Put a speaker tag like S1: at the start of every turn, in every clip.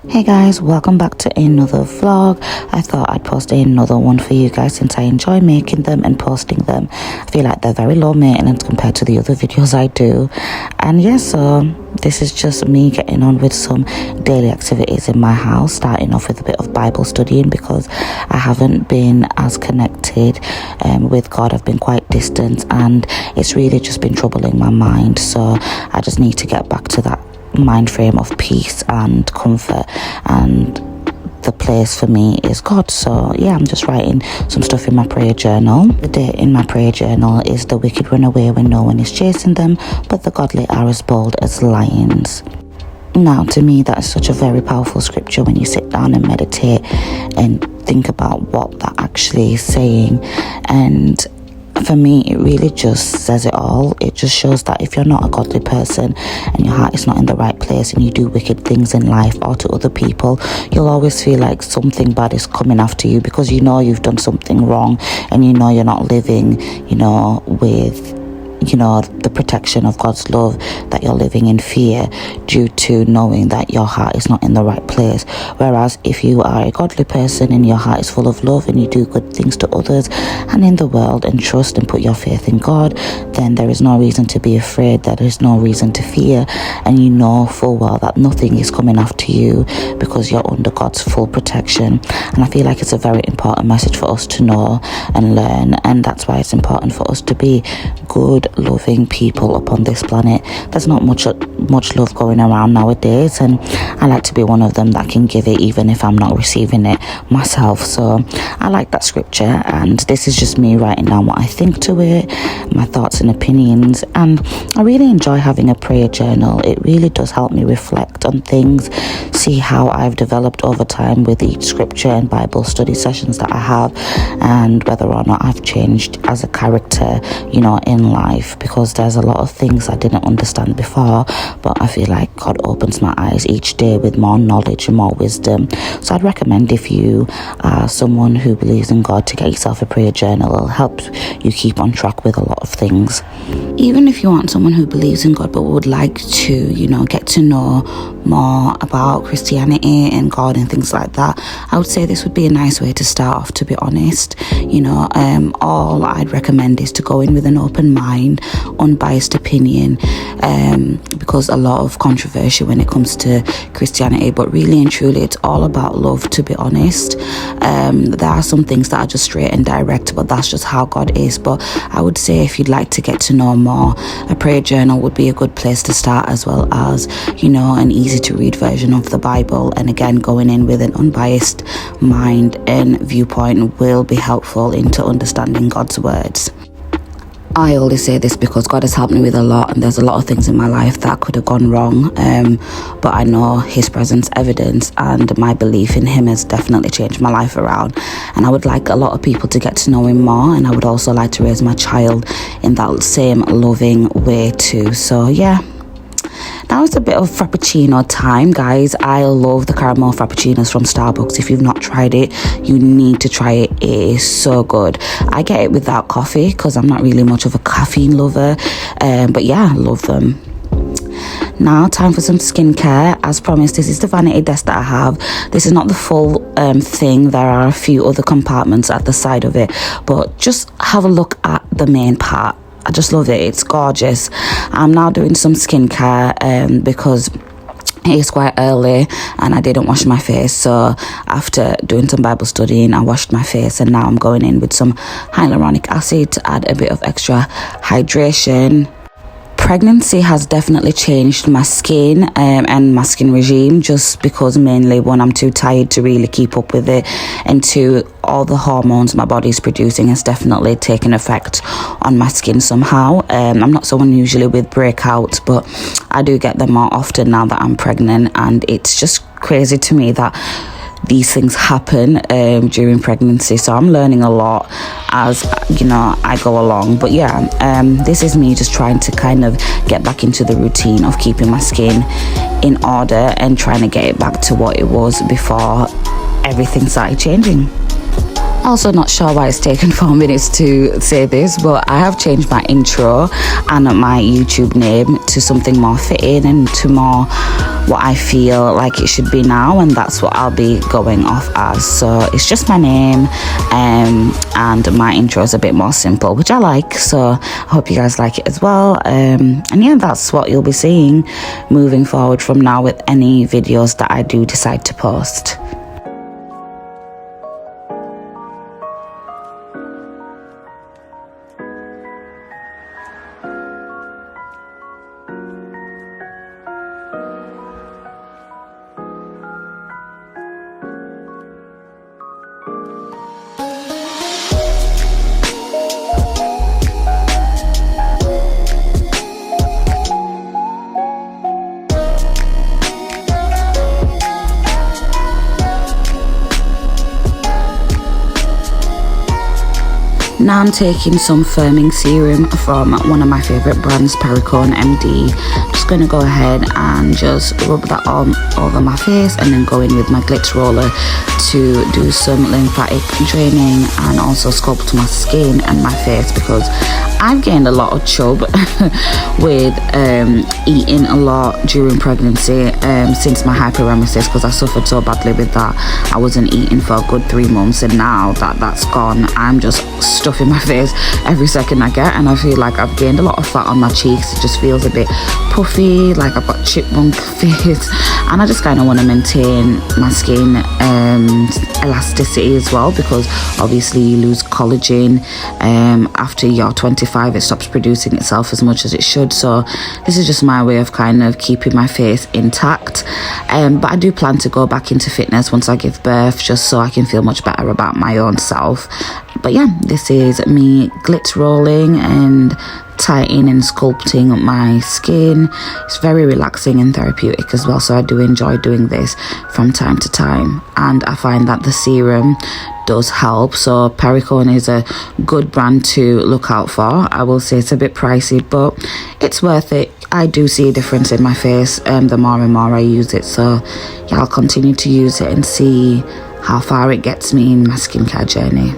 S1: Hey guys, welcome back to another vlog. I thought I'd post another one for you guys since I enjoy making them and posting them. I feel like they're very low maintenance compared to the other videos I do. And yeah, so this is just me getting on with some daily activities in my house, starting off with a bit of Bible studying because I haven't been as connected with God. I've been quite distant and it's really just been troubling my mind. So I just need to get back to that mind frame of peace and comfort, and the place for me is God. So yeah, I'm just writing some stuff in my prayer journal. The date in my prayer journal is: the wicked run away when no one is chasing them, but the godly are as bold as lions. Now, to me, that is such a very powerful scripture when you sit down and meditate and think about what that actually is saying. And for me, it really just says it all. It just shows that if you're not a godly person and your heart is not in the right place and you do wicked things in life or to other people, you'll always feel like something bad is coming after you because you know you've done something wrong and you know you're not living, with the protection of God's love, that you're living in fear due to knowing that your heart is not in the right place. Whereas if you are a godly person and your heart is full of love and you do good things to others and in the world and trust and put your faith in God, then there is no reason to be afraid, there is no reason to fear, and you know full well that nothing is coming after you because you're under God's full protection. And I feel like it's a very important message for us to know and learn, and that's why it's important for us to be good, loving people upon this planet. There's not much love going around nowadays, and I like to be one of them that can give it even if I'm not receiving it myself. So I like that scripture, and this is just me writing down what I think to it, my thoughts and opinions. And I really enjoy having a prayer journal. It really does help me reflect on things, see how I've developed over time with each scripture and Bible study sessions that I have, and whether or not I've changed as a character, in life, because there's a lot of things I didn't understand before, but I feel like God opens my eyes each day with more knowledge and more wisdom. So I'd recommend, if you are someone who believes in God, to get yourself a prayer journal. It'll help you keep on track with a lot of things. Even if you aren't someone who believes in God but would like to, get to know more about Christianity and God and things like that, I would say this would be a nice way to start off, to be honest. All I'd recommend is to go in with an open mind, unbiased opinion, because a lot of controversy when it comes to Christianity, but really and truly it's all about love, to be honest. There are some things that are just straight and direct, but that's just how God is. But I would say if you'd like to get to know more, a prayer journal would be a good place to start, as well as an easy to read version of the Bible. And again, going in with an unbiased mind and viewpoint will be helpful into understanding God's words. I only say this because God has helped me with a lot, and there's a lot of things in my life that could have gone wrong, but I know His presence evidence, and my belief in Him has definitely changed my life around. And I would like a lot of people to get to know Him more, and I would also like to raise my child in that same loving way too. So yeah, now it's a bit of frappuccino time, guys. I love the caramel frappuccinos from Starbucks. If you've not tried it, you need to try it. It is so good. I get it without coffee because I'm not really much of a caffeine lover, but yeah, I love them. Now, time for some skincare. As promised, this is the vanity desk that I have. This is not the full thing. There are a few other compartments at the side of it, but just have a look at the main part. I just love it. It's gorgeous. I'm now doing some skincare because it's quite early and I didn't wash my face. So after doing some Bible studying, I washed my face, and now I'm going in with some hyaluronic acid to add a bit of extra hydration. Pregnancy has definitely changed my skin and my skin regime, just because mainly, one, I'm too tired to really keep up with it, and two, all the hormones my body's producing has definitely taken effect on my skin somehow. I'm not someone usually with breakouts, but I do get them more often now that I'm pregnant, and it's just crazy to me that these things happen during pregnancy. So I'm learning a lot as I go along. But yeah, this is me just trying to kind of get back into the routine of keeping my skin in order and trying to get it back to what it was before everything started changing. Also not sure why it's taken 4 minutes to say this, but I have changed my intro and my YouTube name to something more fitting and to more what I feel like it should be now, and that's what I'll be going off as. So it's just my name, and my intro is a bit more simple, which I like, so I hope you guys like it as well. And yeah, that's what you'll be seeing moving forward from now with any videos that I do decide to post. Now I'm taking some firming serum from one of my favourite brands, Perricone MD. Just going to go ahead and just rub that on over my face, and then go in with my glitz roller to do some lymphatic draining and also sculpt my skin and my face, because I've gained a lot of chub with eating a lot during pregnancy since my hyperemesis, because I suffered so badly with that. I wasn't eating for a good 3 months, and now that that's gone, I'm just stuffing my face every second I get, and I feel like I've gained a lot of fat on my cheeks. It just feels a bit puffy, like I've got chipmunk face, and I just kind of want to maintain my skin elasticity as well, because obviously you lose collagen after you're 25. It stops producing itself as much as it should, so this is just my way of kind of keeping my face intact. But I do plan to go back into fitness once I give birth, just so I can feel much better about my own self. But yeah, this is me glitz rolling and tightening and sculpting my skin. It's very relaxing and therapeutic as well, so I do enjoy doing this from time to time, and I find that the serum does help. So Perricone is a good brand to look out for. I will say it's a bit pricey, but it's worth it. I do see a difference in my face the more and more I use it, so yeah, I'll continue to use it and see how far it gets me in my skincare journey.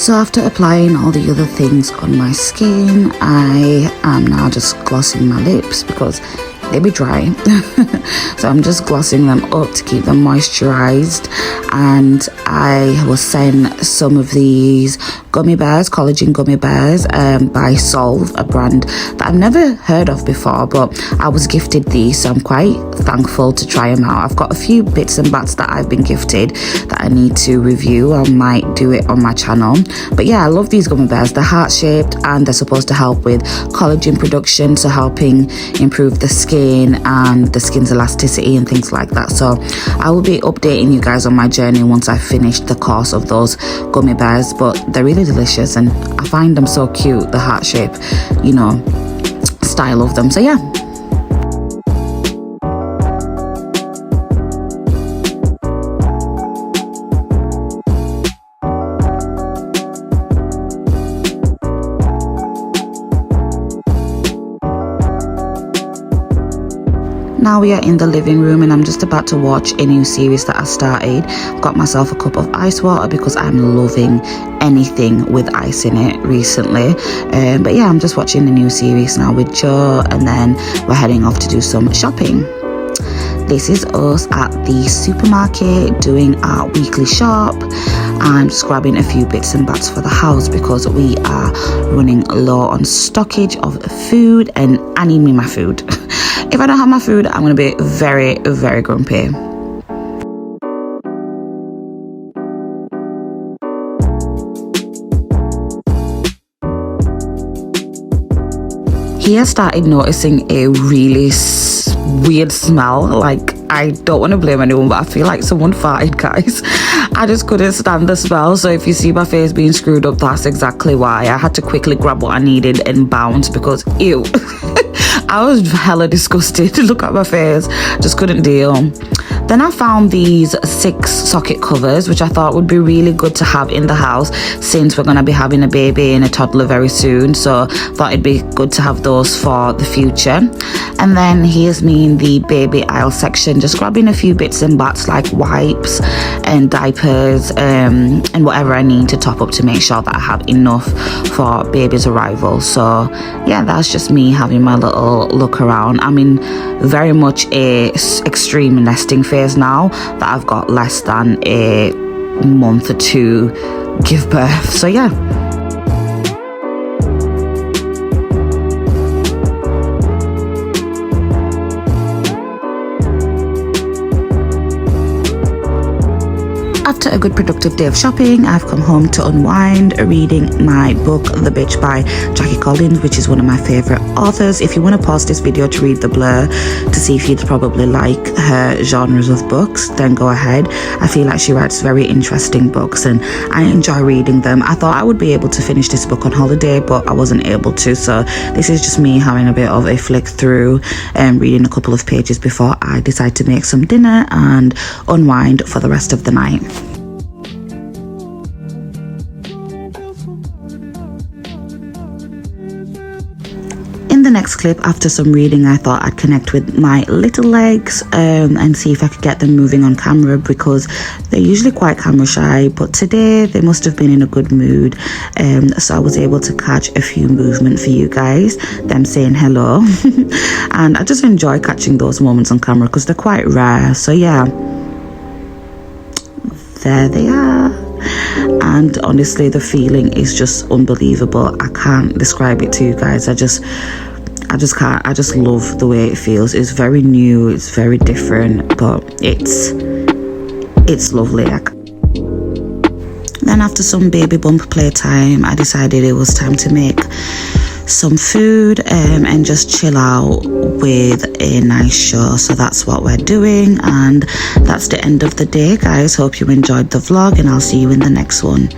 S1: So after applying all the other things on my skin, I am now just glossing my lips because they be dry. So I'm just glossing them up to keep them moisturized. And I was sent some of these gummy bears, collagen gummy bears, by Solve, a brand that I've never heard of before, but I was gifted these, so I'm quite thankful to try them out. I've got a few bits and bats that I've been gifted that I need to review. I might do it on my channel. But yeah, I love these gummy bears. They're heart-shaped and they're supposed to help with collagen production, so helping improve the skin and the skin's elasticity and things like that. So I will be updating you guys on my journey once I finish the course of those gummy bears, but they're really delicious and I find them so cute, the heart shape, you know, style of them. So yeah. Now we are in the living room and I'm just about to watch a new series that I started. Got myself a cup of ice water because I'm loving anything with ice in it recently. But yeah, I'm just watching the new series now with Joe, and then we're heading off to do some shopping. This is us at the supermarket doing our weekly shop. I'm just grabbing a few bits and bats for the house because we are running low on stockage of food and I need me my food. If I don't have my food, I'm going to be very, very grumpy. He has started noticing a really weird smell. Like, I don't want to blame anyone, but I feel like someone farted, guys. I just couldn't stand the smell. So if you see my face being screwed up, that's exactly why. I had to quickly grab what I needed and bounce because ew. I was hella disgusted. Look at my face. Just couldn't deal. Then I found these 6 socket covers, which I thought would be really good to have in the house since we're going to be having a baby and a toddler very soon. So I thought it'd be good to have those for the future. And then here's me in the baby aisle section, just grabbing a few bits and bats like wipes and diapers and whatever I need to top up to make sure that I have enough for baby's arrival. So yeah, that's just me having my little look around. I'm in very much a extreme nesting phase now that I've got less than a month or 2 give birth. So yeah. After a good productive day of shopping, I've come home to unwind, reading my book The Bitch by Jackie Collins, which is one of my favourite authors. If you want to pause this video to read The Blur to see if you'd probably like her genres of books, then go ahead. I feel like she writes very interesting books and I enjoy reading them. I thought I would be able to finish this book on holiday, but I wasn't able to, so this is just me having a bit of a flick through and reading a couple of pages before I decide to make some dinner and unwind for the rest of the night. In the next clip, after some reading, I thought I'd connect with my little legs and see if I could get them moving on camera because they're usually quite camera shy, but today they must have been in a good mood, so I was able to catch a few movement for you guys, them saying hello. And I just enjoy catching those moments on camera because they're quite rare. So yeah, there they are. And honestly, the feeling is just unbelievable. I can't describe it to you guys. I just can't. I just love the way it feels. It's very new, it's very different, but it's lovely. Then after some baby bump playtime, I decided it was time to make some food and just chill out with a nice show. So that's what we're doing, and that's the end of the day, guys. Hope you enjoyed the vlog and I'll see you in the next one.